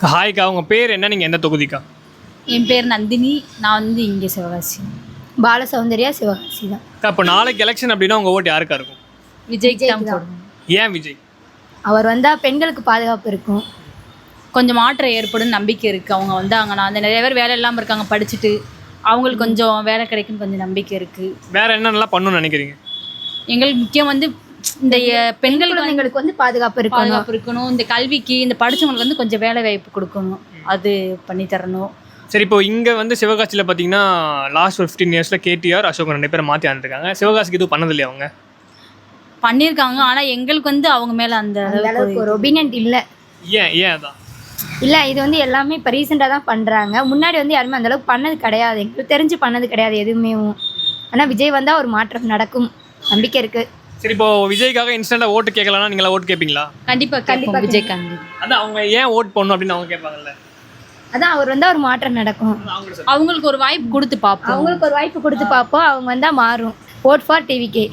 ஹாய்க்கா, உங்கள் பேர் என்ன? நீங்கள் எந்த தொகுதிக்கா? என் பேர் நந்தினி. நான் வந்து இங்கே சிவகாசி. பாலசௌந்தர்யா சிவகாசி தான். அக்கா, இப்போ நாளைக்கு எலெக்ஷன் அப்படின்னா உங்கள் ஓட்டு யாருக்கா இருக்கும்? விஜய்க்கு தான் போடுவோம். ஏன் விஜய்? அவர் வந்தால் பெண்களுக்கு பாதுகாப்பு இருக்கும். கொஞ்சம் மாற்றம் ஏற்படும் நம்பிக்கை இருக்குது. அவங்க வந்தாங்கன்னா அந்த நிறைய பேர் வேலை இல்லாமல் இருக்காங்க படிச்சுட்டு, அவங்களுக்கு கொஞ்சம் வேலை கிடைக்குன்னு கொஞ்சம் நம்பிக்கை இருக்குது. வேறு என்னென்னலாம் பண்ணணும்னு நினைக்கிறீங்க? எங்களுக்கு முக்கியம் வந்து இந்த பெண்களுக்கு எங்களுக்கு வந்து பாதுகாப்பு இருக்கணும். பாதுகாப்பு இருக்கணும். இந்த கல்விக்கு இந்த படித்தவங்களுக்கு வந்து கொஞ்சம் வேலை வாய்ப்பு கொடுக்கணும். அது பண்ணி தரணும். சரி, இப்போ இங்கே வந்து சிவகாசியில் பார்த்தீங்கன்னா லாஸ்ட் ஒரு 15 இயர்ஸில் கேடிஆர், அசோக் 2 பேரை மாற்றி ஆண்டுருக்காங்க. சிவகாசிக்கு எதுவும் பண்ணது இல்லையா அவங்க? பண்ணியிருக்காங்க. ஆனால் எங்களுக்கு வந்து அவங்க மேலே அந்த அளவுக்கு ஒரு ஒபீனியன்ட் இல்லை. ஏன் அதான் இல்லை, இது வந்து எல்லாமே இப்போ ரீசெண்டாக தான் பண்ணுறாங்க. முன்னாடி வந்து யாருமே அந்தளவுக்கு பண்ணது கிடையாது, எங்களுக்கு தெரிஞ்சு பண்ணது கிடையாது எதுவுமே. ஆனால் விஜய் வந்தால் ஒரு மாற்றம் நடக்கும், நம்பிக்கை இருக்குது. சரி, இப்போ விஜய்க்காக இன்ஸ்டன்ட்டாக ஓட்டு கேட்கலன்னா நீங்களா ஓட்டு கேட்பீங்களா? கண்டிப்பாக விஜய்காந்த். அதான் அவங்க ஏன் ஓட் பண்ணணும் அப்படின்னு அவங்க கேட்பாங்கல்ல. அதான் அவர் வந்தால் ஒரு மாற்றம் நடக்கும். அவங்களுக்கு ஒரு வாய்ப்பு கொடுத்து பார்ப்போம். அவங்க வந்தால் மாறும். Vote for TVK.